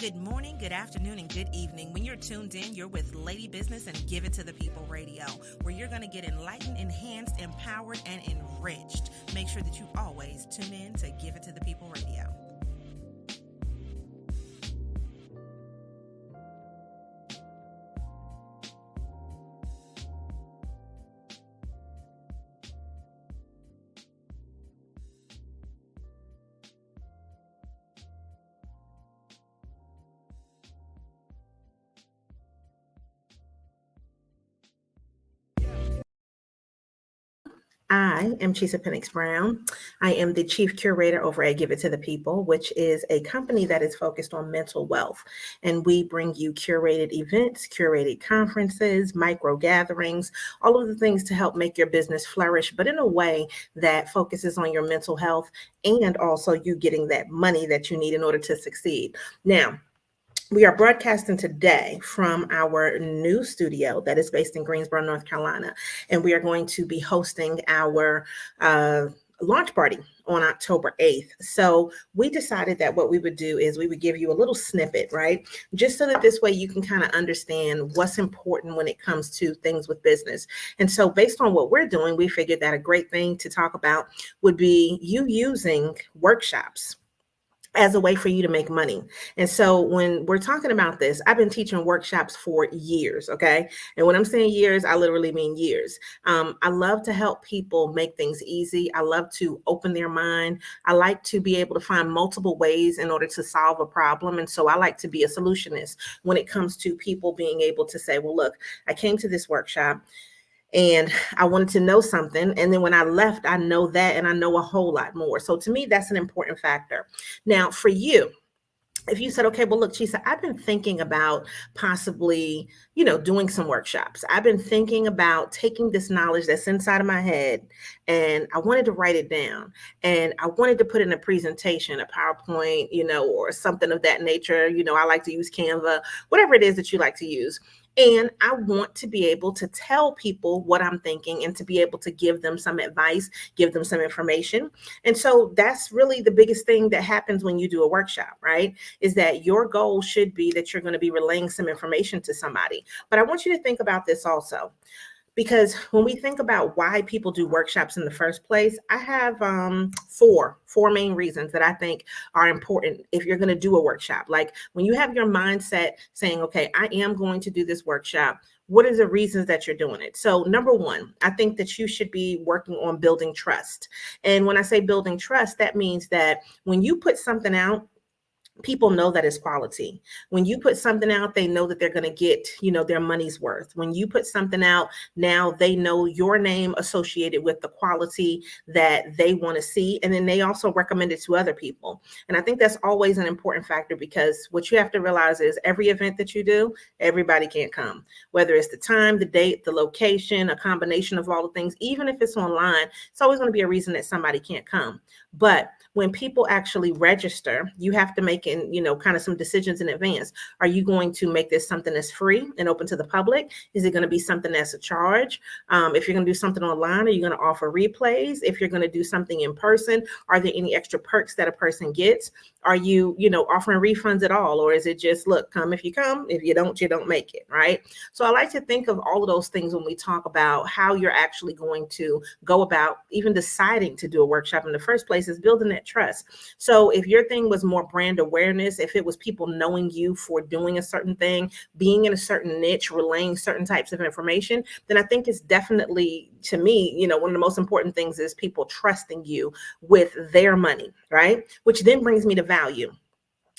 Good morning, good afternoon, and good evening. When you're tuned in, you're with Lady Business and Give It to the People Radio, where you're going to get enlightened, enhanced, empowered, and enriched. Make sure that you always tune in to Give It to the People Radio. I am Chisa Pennix-Brown. I am the Chief Curator over at Give It to the People, which is a company that is focused on mental wealth. And we bring you curated events, curated conferences, micro gatherings, all of the things to help make your business flourish, but in a way that focuses on your mental health and also you getting that money that you need in order to succeed. Now, we are broadcasting today from our new studio that is based in Greensboro, North Carolina, and we are going to be hosting our launch party on October 8th. So we decided that what we would do is we would give you a little snippet, right? Just so that this way you can kind of understand what's important when it comes to things with business. And so based on what we're doing, we figured that a great thing to talk about would be you using workshops as a way for you to make money. And so when we're talking about this, I've been teaching workshops for years, okay? And when I'm saying years, I literally mean years. I love to help people make things easy. I love to open their mind. I like to be able to find multiple ways in order to solve a problem. And so I like to be a solutionist when it comes to people being able to say, well, look, I came to this workshop and I wanted to know something. And then when I left, I know that, and I know a whole lot more. So to me, that's an important factor. Now, for you, if you said, okay, well, look, Chisa, I've been thinking about possibly, doing some workshops. I've been thinking about taking this knowledge that's inside of my head and I wanted to write it down and I wanted to put in a presentation, a PowerPoint, or something of that nature. I like to use Canva, whatever it is that you like to use. And I want to be able to tell people what I'm thinking and to be able to give them some advice, give them some information. And so that's really the biggest thing that happens when you do a workshop, right? Is that your goal should be that you're going to be relaying some information to somebody. But I want you to think about this also. Because when we think about why people do workshops in the first place, I have four main reasons that I think are important if you're going to do a workshop. Like when you have your mindset saying, okay, I am going to do this workshop, what are the reasons that you're doing it? So number one, I think that you should be working on building trust. And when I say building trust, that means that when you put something out, people know that it's quality. When you put something out, they know that they're going to get, their money's worth. When you put something out, now they know your name associated with the quality that they want to see. And then they also recommend it to other people. And I think that's always an important factor because what you have to realize is every event that you do, everybody can't come. Whether it's the time, the date, the location, a combination of all the things, even if it's online, it's always going to be a reason that somebody can't come. But when people actually register, you have to make kind of some decisions in advance. Are you going to make this something that's free and open to the public? Is it going to be something that's a charge? If you're going to do something online, are you going to offer replays? If you're going to do something in person, are there any extra perks that a person gets? Are you, offering refunds at all? Or is it just, look, come if you come, if you don't make it, right? So I like to think of all of those things when we talk about how you're actually going to go about even deciding to do a workshop in the first place is building that trust. So if your thing was more brand awareness, if it was people knowing you for doing a certain thing, being in a certain niche, relaying certain types of information, then I think it's definitely, to me, one of the most important things is people trusting you with their money, right? Which then brings me to value.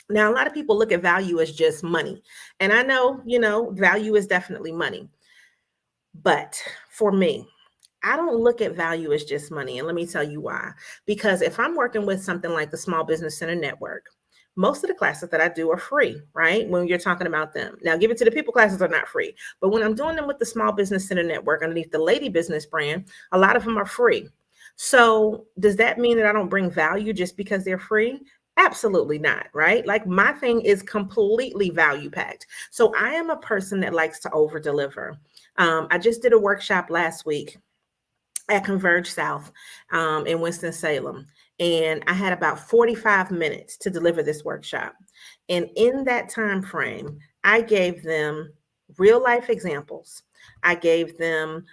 Now, a lot of people look at value as just money. And I know, value is definitely money. But for me, I don't look at value as just money. And let me tell you why. Because if I'm working with something like the Small Business Center Network, most of the classes that I do are free, right? When you're talking about them. Now, Give It to the People classes are not free. But when I'm doing them with the Small Business Center Network underneath the Lady Business brand, a lot of them are free. So does that mean that I don't bring value just because they're free? Absolutely not, right? Like my thing is completely value packed. So I am a person that likes to over deliver. I just did a workshop last week at Converge South in Winston-Salem. and I had about 45 minutes to deliver this workshop. And in that time frame, I gave them real life examples. I gave them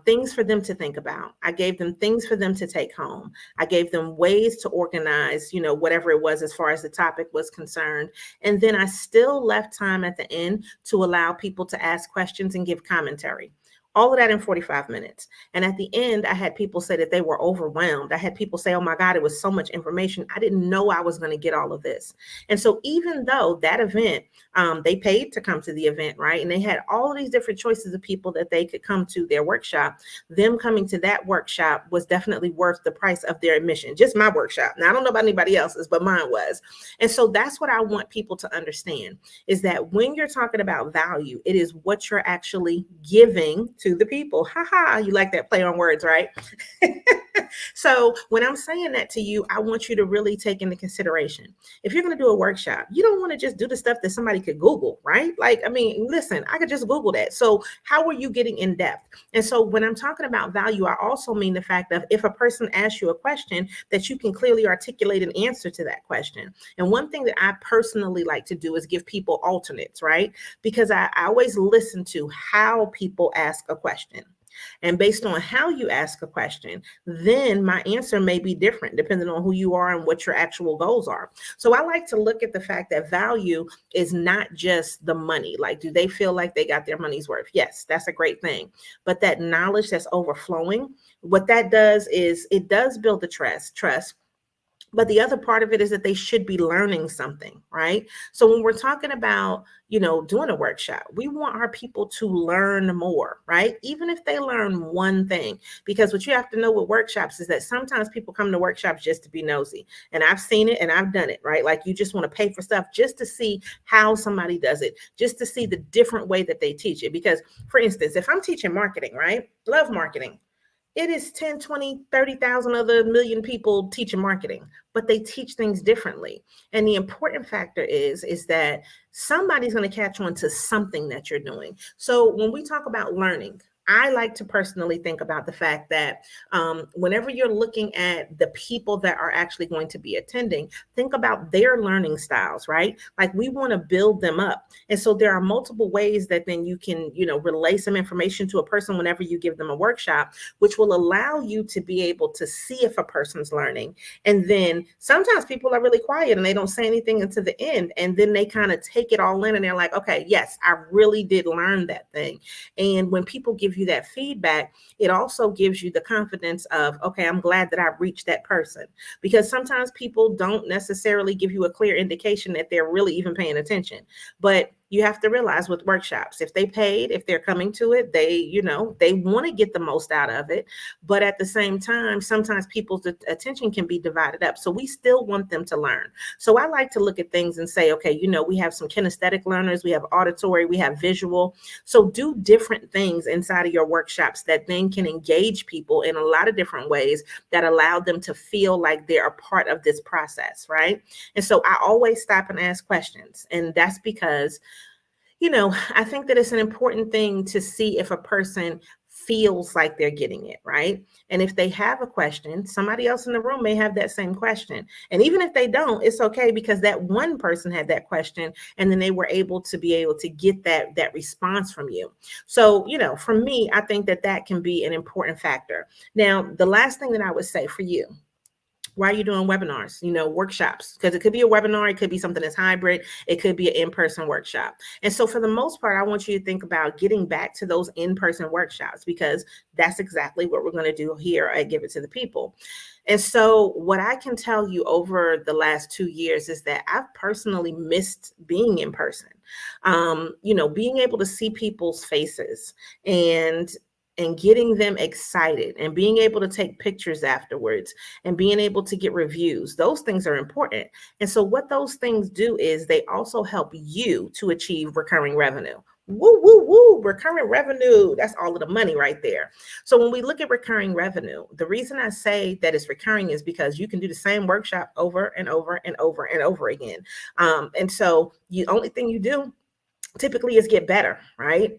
things for them to think about. I gave them things for them to take home. I gave them ways to organize, whatever it was as far as the topic was concerned. And then I still left time at the end to allow people to ask questions and give commentary. All of that in 45 minutes. And at the end, I had people say that they were overwhelmed. I had people say, oh my God, it was so much information. I didn't know I was going to get all of this. And so even though that event, they paid to come to the event, right? And they had all of these different choices of people that they could come to their workshop. Them coming to that workshop was definitely worth the price of their admission, just my workshop. Now, I don't know about anybody else's, but mine was. And so that's what I want people to understand, is that when you're talking about value, it is what you're actually giving to the people. You like that play on words, right? So when I'm saying that to you, I want you to really take into consideration, if you're going to do a workshop, you don't want to just do the stuff that somebody could Google, right? Listen, I could just Google that. So how are you getting in depth? And so when I'm talking about value, I also mean the fact of, if a person asks you a question, that you can clearly articulate an answer to that question. And one thing that I personally like to do is give people alternates, right? Because I always listen to how people ask a question. And based on how you ask a question, then my answer may be different depending on who you are and what your actual goals are. So I like to look at the fact that value is not just the money. Like, do they feel like they got their money's worth? Yes, that's a great thing. But that knowledge that's overflowing, what that does is it does build the trust. But the other part of it is that they should be learning something, right? So when we're talking about, doing a workshop, we want our people to learn more, right? Even if they learn one thing, because what you have to know with workshops is that sometimes people come to workshops just to be nosy. And I've seen it and I've done it, right? Like, you just want to pay for stuff just to see how somebody does it, just to see the different way that they teach it. Because, for instance, if I'm teaching marketing, right? Love marketing. It is 10, 20, 30,000 other million people teaching marketing, but they teach things differently. And the important factor is that somebody's going to catch on to something that you're doing. So when we talk about learning, I like to personally think about the fact that whenever you're looking at the people that are actually going to be attending, think about their learning styles, right? Like, we want to build them up. And so there are multiple ways that then you can, relay some information to a person whenever you give them a workshop, which will allow you to be able to see if a person's learning. And then sometimes people are really quiet and they don't say anything until the end. And then they kind of take it all in and they're like, okay, yes, I really did learn that thing. And when people give you that feedback, it also gives you the confidence of, okay, I'm glad that I reached that person. Because sometimes people don't necessarily give you a clear indication that they're really even paying attention. But you have to realize with workshops, if they paid, if they're coming to it, they want to get the most out of it. But at the same time, sometimes people's attention can be divided up. So we still want them to learn. So I like to look at things and say, okay, we have some kinesthetic learners, we have auditory, we have visual. So do different things inside of your workshops that then can engage people in a lot of different ways that allow them to feel like they're a part of this process, right? And so I always stop and ask questions. And that's because I think that it's an important thing to see if a person feels like they're getting it, right? And if they have a question, somebody else in the room may have that same question. And even if they don't, it's okay, because that one person had that question and then they were able to get that response from you. So, for me, I think that can be an important factor. Now, the last thing that I would say for you, why are you doing webinars, workshops? Because it could be a webinar, it could be something that's hybrid, it could be an in-person workshop. And so for the most part, I want you to think about getting back to those in-person workshops, because that's exactly what we're going to do here at Give It to the People. And so what I can tell you over the last 2 years is that I've personally missed being in person, being able to see people's faces and getting them excited and being able to take pictures afterwards and being able to get reviews. Those things are important. And so what those things do is they also help you to achieve recurring revenue. Woo, woo, woo, recurring revenue. That's all of the money right there. So when we look at recurring revenue, the reason I say that it's recurring is because you can do the same workshop over and over and over and over again. And so the only thing you do typically is get better, right?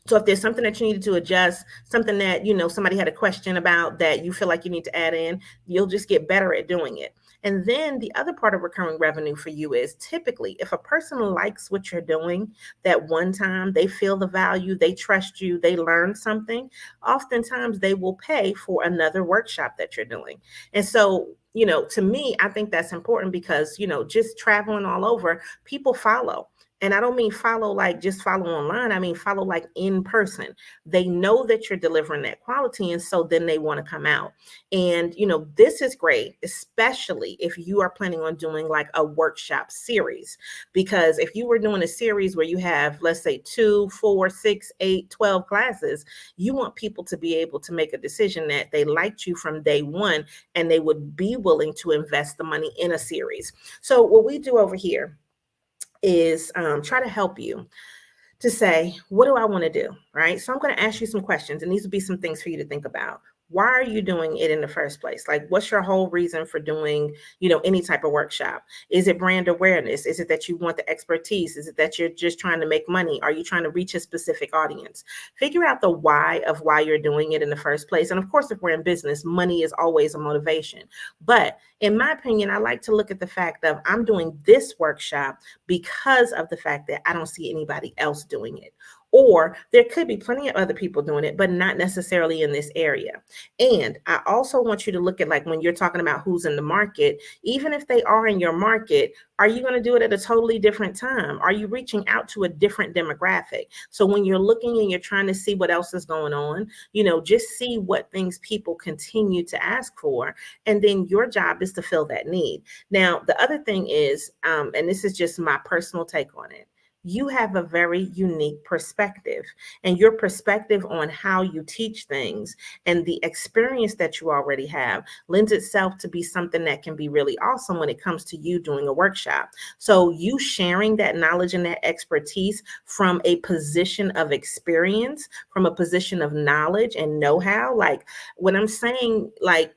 So if there's something that you needed to adjust, something that, somebody had a question about that you feel like you need to add in, you'll just get better at doing it. And then the other part of recurring revenue for you is typically if a person likes what you're doing that one time, they feel the value, they trust you, they learn something, oftentimes they will pay for another workshop that you're doing. And so, to me, I think that's important because, just traveling all over, people follow. And I don't mean follow like just follow online. I mean follow like in person. They know that you're delivering that quality. And so then they want to come out. And, this is great, especially if you are planning on doing like a workshop series. Because if you were doing a series where you have, let's say, 2, 4, 6, 8, 12 classes, you want people to be able to make a decision that they liked you from day one and they would be willing to invest the money in a series. So what we do over here is try to help you to say, what do I want to do? Right. So I'm going to ask you some questions, and these will be some things for you to think about. Why are you doing it in the first place? Like, what's your whole reason for doing, any type of workshop? Is it brand awareness? Is it that you want the expertise? Is it that you're just trying to make money? Are you trying to reach a specific audience? Figure out the why of why you're doing it in the first place. And of course, if we're in business, money is always a motivation. But in my opinion, I like to look at the fact of I'm doing this workshop because of the fact that I don't see anybody else doing it. Or there could be plenty of other people doing it, but not necessarily in this area. And I also want you to look at, like, when you're talking about who's in the market, even if they are in your market, are you going to do it at a totally different time? Are you reaching out to a different demographic? So when you're looking and you're trying to see what else is going on, just see what things people continue to ask for. And then your job is to fill that need. Now, the other thing is, and this is just my personal take on it, you have a very unique perspective, and your perspective on how you teach things and the experience that you already have lends itself to be something that can be really awesome when it comes to you doing a workshop. So you sharing that knowledge and that expertise from a position of experience, from a position of knowledge and know-how, like when I'm saying, like,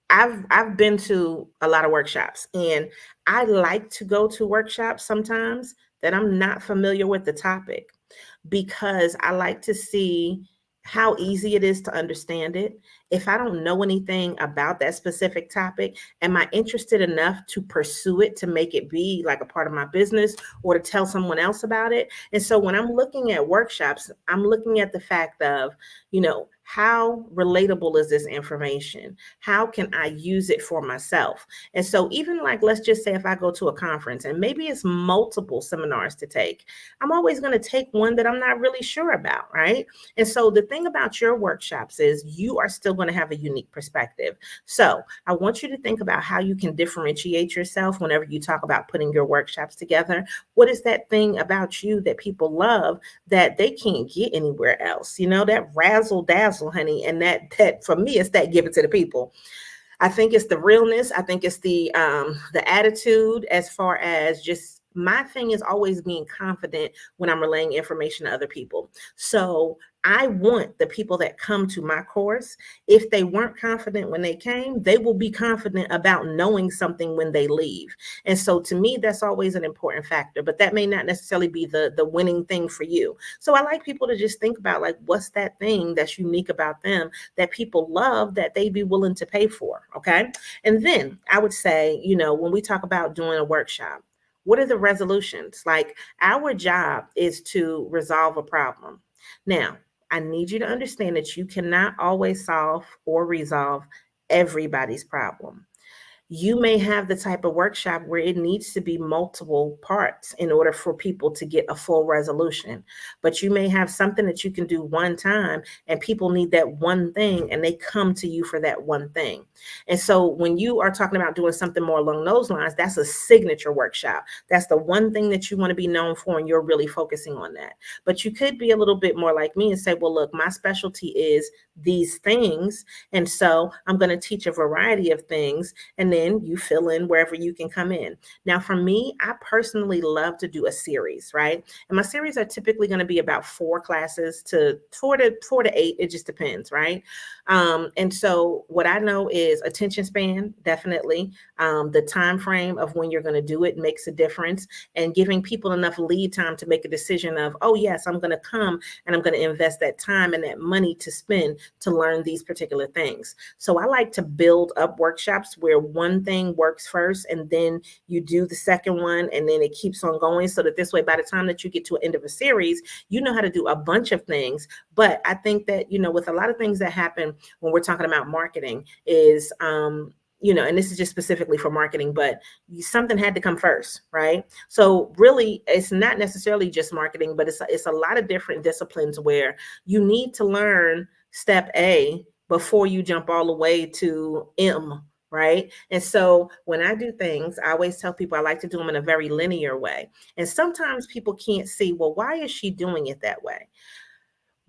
I've been to a lot of workshops, and I like to go to workshops sometimes that I'm not familiar with the topic, because I like to see how easy it is to understand it. If I don't know anything about that specific topic, am I interested enough to pursue it, to make it be like a part of my business or to tell someone else about it? And so when I'm looking at workshops, I'm looking at the fact of, how relatable is this information? How can I use it for myself? And so even like, let's just say if I go to a conference and maybe it's multiple seminars to take, I'm always going to take one that I'm not really sure about, right? And so the thing about your workshops is you are still going to have a unique perspective. So I want you to think about how you can differentiate yourself whenever you talk about putting your workshops together. What is that thing about you that people love that they can't get anywhere else? That razzle dazzle, honey. And that for me, it's that give it to the people. I think it's the realness. I think it's the attitude, as far as just my thing is always being confident when I'm relaying information to other people. So I want the people that come to my course, if they weren't confident when they came, they will be confident about knowing something when they leave. And so to me, that's always an important factor, but that may not necessarily be the winning thing for you. So I like people to just think about, like, what's that thing that's unique about them that people love that they'd be willing to pay for. Okay. And then I would say, when we talk about doing a workshop, what are the resolutions? Like, our job is to resolve a problem. Now, I need you to understand that you cannot always solve or resolve everybody's problem. You may have the type of workshop where it needs to be multiple parts in order for people to get a full resolution. But you may have something that you can do one time and people need that one thing and they come to you for that one thing. And so when you are talking about doing something more along those lines, that's a signature workshop. That's the one thing that you want to be known for, and you're really focusing on that. But you could be a little bit more like me and say, well, look, my specialty is these things. And so I'm going to teach a variety of things. And then then you fill in wherever you can come in. Now, for me, I personally love to do a series, right? And my series are typically going to be about 4 classes to 4 to 8. It just depends, right? And so what I know is attention span, definitely. The time frame of when you're going to do it makes a difference, and giving people enough lead time to make a decision of, oh yes, I'm going to come and I'm going to invest that time and that money to spend to learn these particular things. So I like to build up workshops where one thing works first and then you do the second one and then it keeps on going, so that this way, by the time that you get to an end of a series, you know how to do a bunch of things. But I think that, with a lot of things that happen when we're talking about marketing is, and this is just specifically for marketing, but something had to come first, right? So really, it's not necessarily just marketing, but it's a lot of different disciplines where you need to learn step A before you jump all the way to M, right? And so when I do things, I always tell people I like to do them in a very linear way. And sometimes people can't see, well, why is she doing it that way?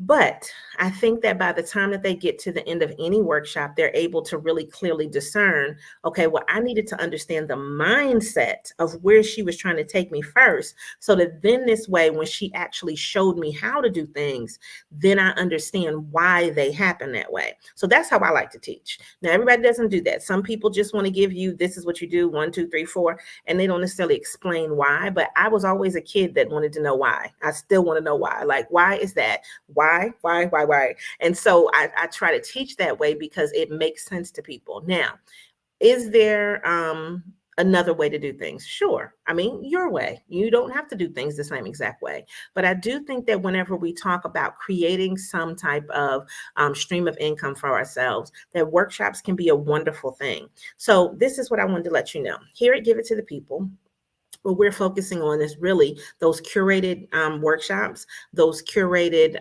But I think that by the time that they get to the end of any workshop, they're able to really clearly discern, okay, well, I needed to understand the mindset of where she was trying to take me first, so that then this way, when she actually showed me how to do things, then I understand why they happen that way. So that's how I like to teach. Now, everybody doesn't do that. Some people just want to give you, this is what you do, 1, 2, 3, 4, and they don't necessarily explain why. But I was always a kid that wanted to know why. I still want to know why. Like, why is that? Why? And so I try to teach that way because it makes sense to people. Now, is there another way to do things? Sure. I mean, your way. You don't have to do things the same exact way. But I do think that whenever we talk about creating some type of stream of income for ourselves, that workshops can be a wonderful thing. So this is what I wanted to let you know. Here at Give It to the People, what we're focusing on is really those curated workshops, those curated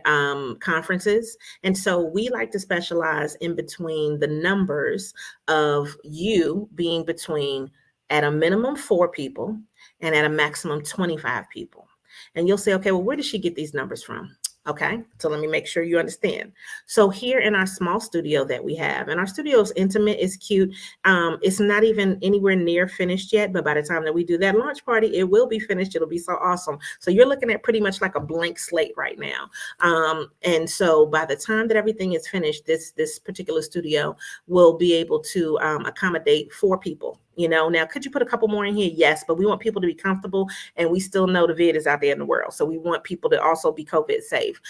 conferences. And so we like to specialize in between the numbers of you being between, at a minimum, 4 people and at a maximum 25 people. And you'll say, okay, well, where does she get these numbers from? Okay, so let me make sure you understand. So here in our small studio that we have, and our studio is intimate, it's cute. It's not even anywhere near finished yet, but by the time that we do that launch party, it will be finished. It'll be so awesome. So you're looking at pretty much like a blank slate right now. And so by the time that everything is finished, this particular studio will be able to accommodate 4 people. Now, could you put a couple more in here? Yes, but we want people to be comfortable, and we still know the vid is out there in the world. So we want people to also be COVID safe.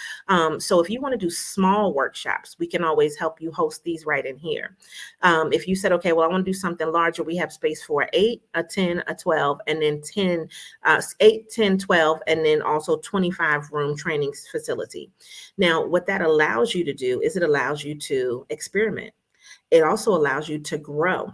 So if you want to do small workshops, we can always help you host these right in here. If you said, okay, well, I want to do something larger, we have space for 8, a 10, a 12, and then 8, 10, 12, and then also 25 room training facility. Now, what that allows you to do is it allows you to experiment. It also allows you to grow.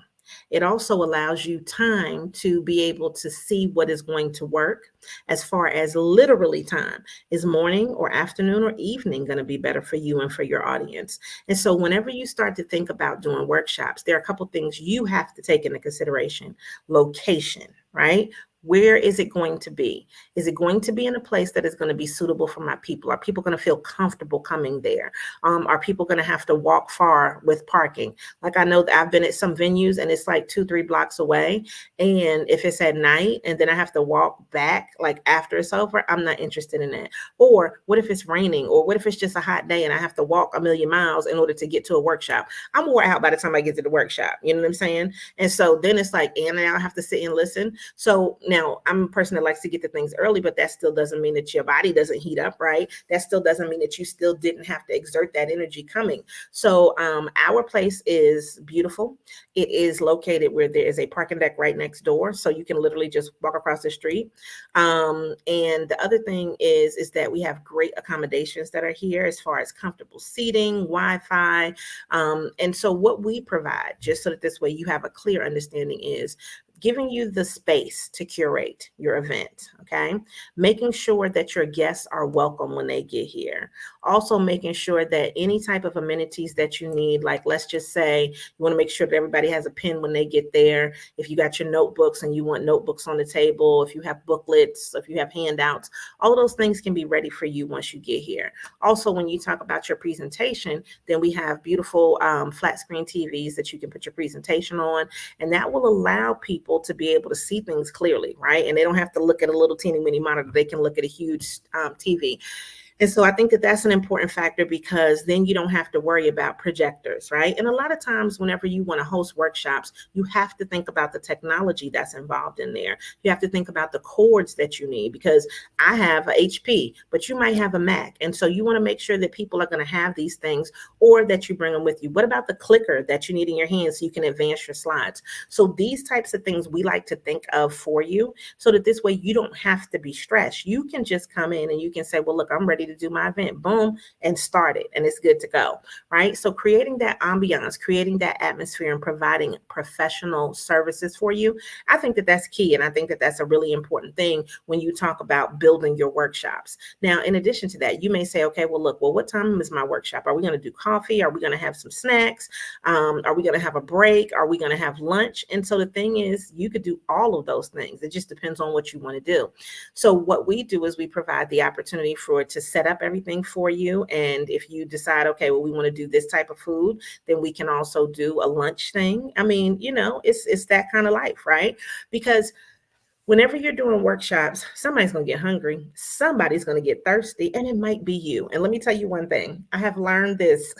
It also allows you time to be able to see what is going to work. As far as literally time, is morning or afternoon or evening going to be better for you and for your audience? And so whenever you start to think about doing workshops, there are a couple things you have to take into consideration. Location, right? Where is it going to be? Is it going to be in a place that is going to be suitable for my people? Are people going to feel comfortable coming there? Are people going to have to walk far with parking? Like, I know that I've been at some venues and it's like 2-3 blocks away. And if it's at night and then I have to walk back, like after it's over, I'm not interested in that. Or what if it's raining? Or what if it's just a hot day and I have to walk 1,000,000 miles in order to get to a workshop? I'm wore out by the time I get to the workshop. You know what I'm saying? And so then it's like, and I have to sit and listen. So now I'm a person that likes to get to things early, but that still doesn't mean that your body doesn't heat up, right? That still doesn't mean that you still didn't have to exert that energy coming. So our place is beautiful. It is located where there is a parking deck right next door. So you can literally just walk across the street. And the other thing is that we have great accommodations that are here as far as comfortable seating, Wi-Fi. And so what we provide, just so that this way you have a clear understanding, is giving you the space to curate your event, okay? Making sure that your guests are welcome when they get here. Also making sure that any type of amenities that you need, like let's just say you want to make sure that everybody has a pen when they get there. If you got your notebooks and you want notebooks on the table, if you have booklets, if you have handouts, all of those things can be ready for you once you get here. Also, when you talk about your presentation, then we have beautiful flat screen TVs that you can put your presentation on, and that will allow people to be able to see things clearly, right? And they don't have to look at a little teeny mini monitor. They can look at a huge TV. And so I think that that's an important factor, because then you don't have to worry about projectors, right? And a lot of times whenever you want to host workshops, you have to think about the technology that's involved in there. You have to think about the cords that you need, because I have a HP, but you might have a Mac. And so you want to make sure that people are going to have these things, or that you bring them with you. What about the clicker that you need in your hand so you can advance your slides? So these types of things we like to think of for you, so that this way you don't have to be stressed. You can just come in and you can say, well, look, I'm ready to do my event, boom, and start it, and it's good to go, right? So creating that ambiance, creating that atmosphere, and providing professional services for you, I think that that's key, and I think that that's a really important thing when you talk about building your workshops. Now, in addition to that, you may say, okay, well, look, well, what time is my workshop? Are we going to do coffee? Are we going to have some snacks? Are we going to have a break? Are we going to have lunch? And so the thing is, you could do all of those things. It just depends on what you want to do. So what we do is we provide the opportunity for it to set up everything for you. And if you decide, okay, well, we want to do this type of food, then we can also do a lunch thing. I mean, you know, it's that kind of life, right? Because whenever you're doing workshops, somebody's going to get hungry, somebody's going to get thirsty, and it might be you. And let me tell you one thing, I have learned this: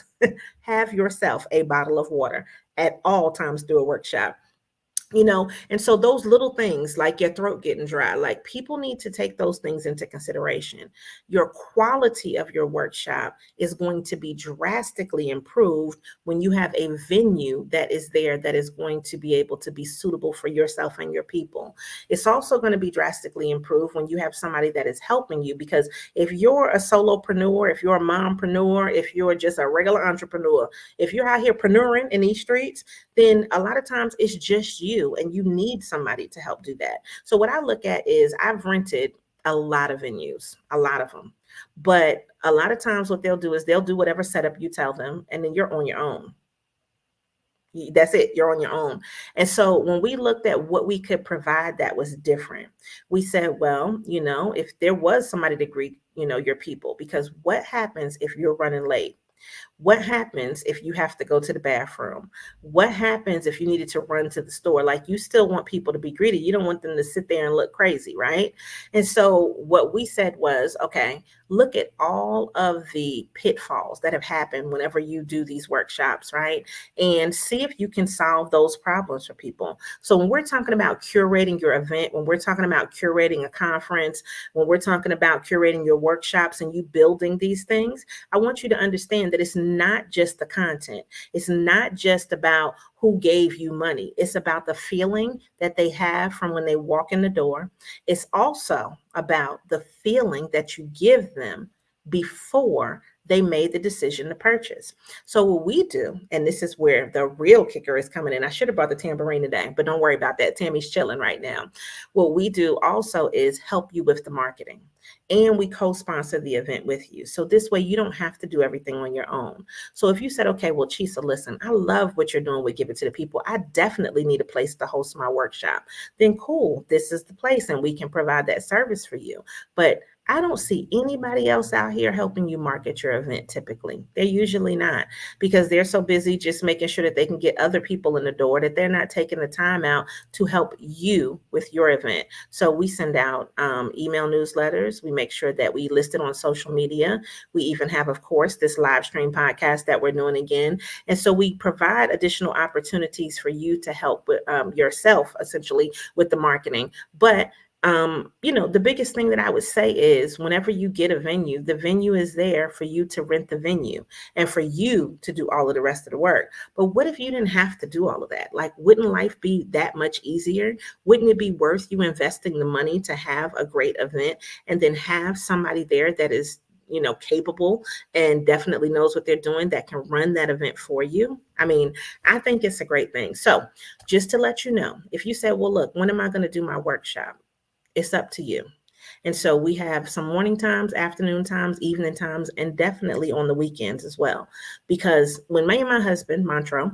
have yourself a bottle of water at all times through a workshop. You know, and so those little things like your throat getting dry, like people need to take those things into consideration. Your quality of your workshop is going to be drastically improved when you have a venue that is there that is going to be able to be suitable for yourself and your people. It's also going to be drastically improved when you have somebody that is helping you, because if you're a solopreneur, if you're a mompreneur, if you're just a regular entrepreneur, if you're out here preneuring in these streets, then a lot of times it's just you, and you need somebody to help do that. So what I look at is, I've rented a lot of venues, a lot of them, but a lot of times what they'll do is they'll do whatever setup you tell them, and then you're on your own. That's it. You're on your own. And so when we looked at what we could provide that was different, we said, well, you know, if there was somebody to greet, you know, your people, because what happens if you're running late? What happens if you have to go to the bathroom? What happens if you needed to run to the store? Like, you still want people to be greeted. You don't want them to sit there and look crazy, right? And so what we said was, okay, look at all of the pitfalls that have happened whenever you do these workshops, right? And see if you can solve those problems for people. So when we're talking about curating your event, when we're talking about curating a conference, when we're talking about curating your workshops and you building these things, I want you to understand that it's not just the content. It's not just about who gave you money. It's about the feeling that they have from when they walk in the door. It's also about the feeling that you give them before they made the decision to purchase. So what we do, and this is where the real kicker is coming in. I should have brought the tambourine today, but don't worry about that. Tammy's chilling right now. What we do also is help you with the marketing, and we co-sponsor the event with you. So this way you don't have to do everything on your own. So if you said, okay, well, Chisa, listen, I love what you're doing with Give It to the People. I definitely need a place to host my workshop. Then cool, this is the place, and we can provide that service for you. But I don't see anybody else out here helping you market your event typically. They're usually not, because they're so busy just making sure that they can get other people in the door that they're not taking the time out to help you with your event. So we send out email newsletters. We make sure that we list it on social media. We even have, of course, this live stream podcast that we're doing again. And so we provide additional opportunities for you to help with yourself, essentially, with the marketing. But you know, the biggest thing that I would say is, whenever you get a venue, the venue is there for you to rent the venue and for you to do all of the rest of the work. But what if you didn't have to do all of that? Like, wouldn't life be that much easier? Wouldn't it be worth you investing the money to have a great event and then have somebody there that is capable and definitely knows what they're doing that can run that event for you. I mean, I think it's a great thing. So just to let you know, if you say, well, look, when am I going to do my workshop? It's up to you. And so we have some morning times, afternoon times, evening times, and definitely on the weekends as well. Because when me and my husband, Montreux,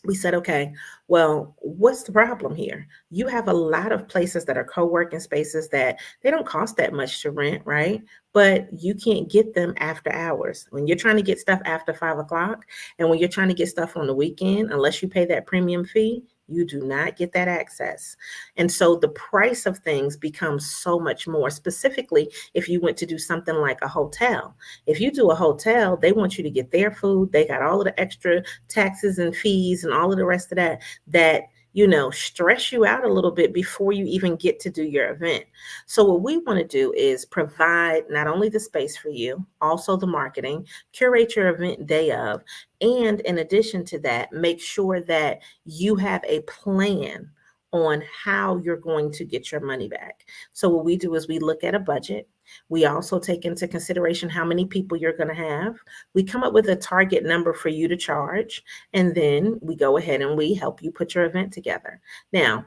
we said, okay, well, what's the problem here? You have a lot of places that are co-working spaces that they don't cost that much to rent, right? But you can't get them after hours. When you're trying to get stuff after 5 o'clock, and when you're trying to get stuff on the weekend, unless you pay that premium fee, you do not get that access. And so the price of things becomes so much more, specifically if you went to do something like a hotel. If you do a hotel, they want you to get their food. They got all of the extra taxes and fees and all of the rest of that stress you out a little bit before you even get to do your event. So what we want to do is provide not only the space for you, also the marketing, curate your event day of, and in addition to that, make sure that you have a plan on how you're going to get your money back. So what we do is we look at a budget. We also take into consideration how many people you're going to have. We come up with a target number for you to charge, and then we go ahead and we help you put your event together. Now,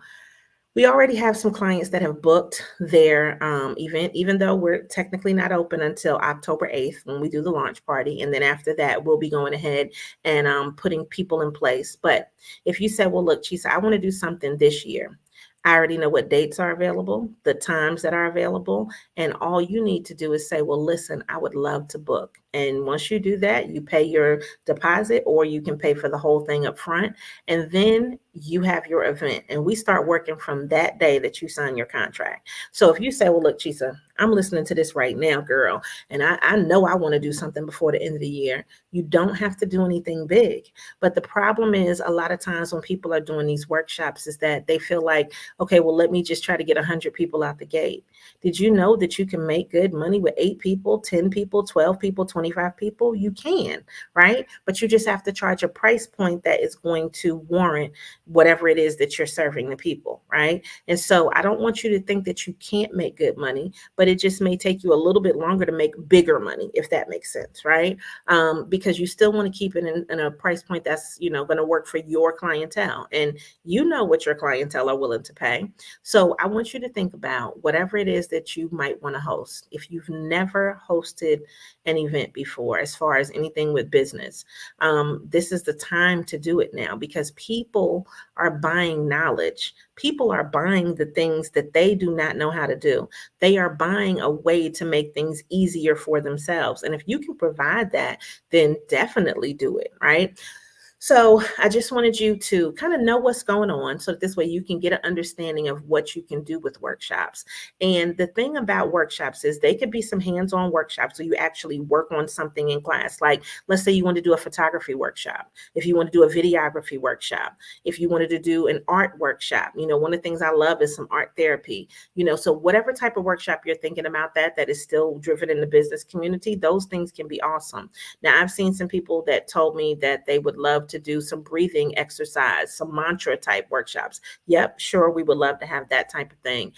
we already have some clients that have booked their event, even though we're technically not open until October 8th when we do the launch party. And then after that, we'll be going ahead and putting people in place. But if you said, well, look, Chisa, I want to do something this year. I already know what dates are available, the times that are available, and all you need to do is say, well, listen, I would love to book. And once you do that, you pay your deposit, or you can pay for the whole thing up front, and then you have your event. And we start working from that day that you sign your contract. So if you say, well, look, Chisa, I'm listening to this right now, girl, and I know I want to do something before the end of the year, you don't have to do anything big. But the problem is, a lot of times when people are doing these workshops is that they feel like, okay, well, let me just try to get 100 people out the gate. Did you know that you can make good money with 8 people, 10 people, 12 people, 25 people? You can, right? But you just have to charge a price point that is going to warrant whatever it is that you're serving the people, right? And so I don't want you to think that you can't make good money, but it just may take you a little bit longer to make bigger money, if that makes sense, right? Because you still want to keep it in a price point that's, going to work for your clientele. And you know what your clientele are willing to pay. So I want you to think about whatever it is that you might want to host. If you've never hosted an event before, as far as anything with business, this is the time to do it now, because people are buying knowledge. People are buying the things that they do not know how to do. They are buying a way to make things easier for themselves. And if you can provide that, then definitely do it, right? So I just wanted you to kind of know what's going on, so that this way you can get an understanding of what you can do with workshops. And the thing about workshops is they could be some hands-on workshops, so you actually work on something in class. Like, let's say you want to do a photography workshop, if you want to do a videography workshop, if you wanted to do an art workshop. One of the things I love is some art therapy. So whatever type of workshop you're thinking about that is still driven in the business community, those things can be awesome. Now, I've seen some people that told me that they would love to do some breathing exercise, some mantra type workshops. Yep, sure, we would love to have that type of thing.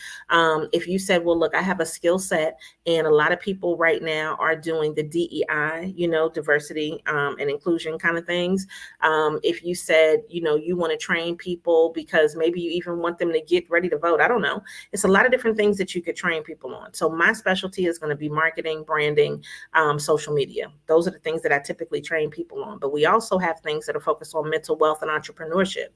If you said, well, look, I have a skill set, and a lot of people right now are doing the DEI, diversity and inclusion kind of things. If you said, you want to train people because maybe you even want them to get ready to vote, I don't know. It's a lot of different things that you could train people on. So my specialty is going to be marketing, branding, social media. Those are the things that I typically train people on. But we also have things that are focused on mental wealth and entrepreneurship.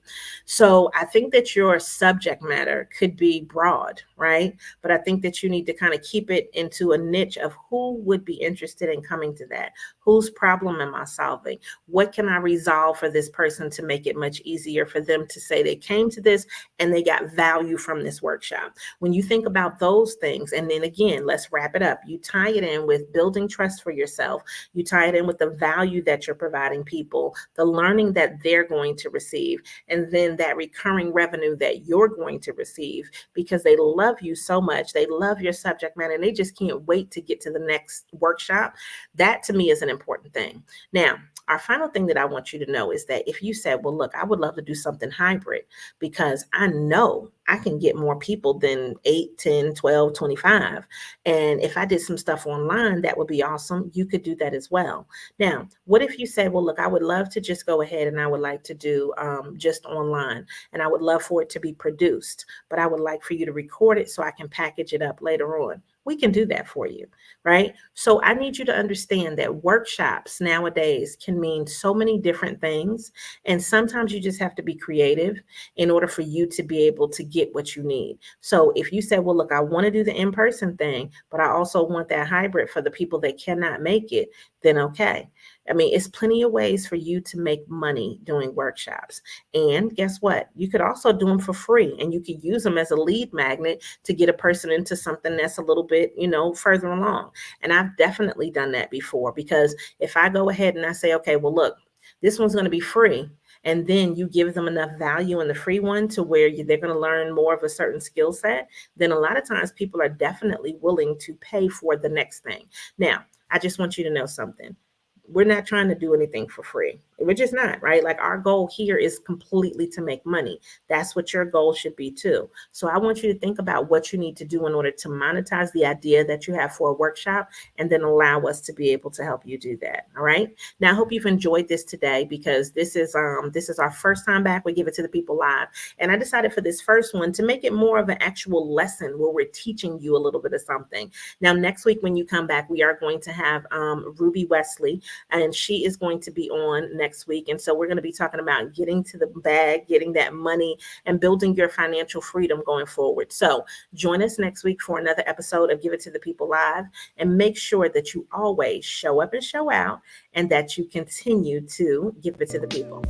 So I think that your subject matter could be broad, right? But I think that you need to kind of keep it into a niche of who would be interested in coming to that. Whose problem am I solving? What can I resolve for this person to make it much easier for them to say they came to this and they got value from this workshop? When you think about those things, and then again, let's wrap it up. You tie it in with building trust for yourself. You tie it in with the value that you're providing people, the learning that they're going to receive, and then that recurring revenue that you're going to receive, because they love you so much. They love your subject matter, and they just can't wait to get to the next workshop. That to me is an important thing. Now, our final thing that I want you to know is that if you said, well, look, I would love to do something hybrid because I know I can get more people than 8, 10, 12, 25. And if I did some stuff online, that would be awesome. You could do that as well. Now, what if you say, well, look, I would love to just go ahead and I would like to do just online, and I would love for it to be produced, but I would like for you to record it so I can package it up later on. We can do that for you, right? So I need you to understand that workshops nowadays can mean so many different things. And sometimes you just have to be creative in order for you to be able to get what you need. So if you say, well, look, I want to do the in-person thing, but I also want that hybrid for the people that cannot make it, then okay. I mean, it's plenty of ways for you to make money doing workshops. And guess what? You could also do them for free, and you could use them as a lead magnet to get a person into something that's a little bit, further along. And I've definitely done that before, because if I go ahead and I say, okay, well, look, this one's going to be free, and then you give them enough value in the free one to where they're going to learn more of a certain skill set, then a lot of times people are definitely willing to pay for the next thing. Now, I just want you to know something. We're not trying to do anything for free. We're just not, right? Like, our goal here is completely to make money. That's what your goal should be too. So I want you to think about what you need to do in order to monetize the idea that you have for a workshop, and then allow us to be able to help you do that. All right. Now, I hope you've enjoyed this today, because this is our first time back. We Give It to the People live. And I decided for this first one to make it more of an actual lesson where we're teaching you a little bit of something. Now, next week when you come back, we are going to have Ruby Wesley, and she is going to be on next week. And so we're going to be talking about getting to the bag, getting that money, and building your financial freedom going forward. So join us next week for another episode of Give It to the People Live, and make sure that you always show up and show out, and that you continue to give it to the people.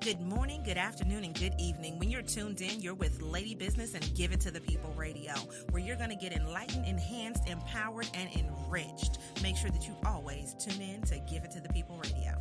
Good morning, good afternoon, and good evening. When you're tuned in, you're with Lady Business and Give It to the People Radio, where you're going to get enlightened, enhanced, empowered, and enriched. Make sure that you always tune in to Give It to the People Radio.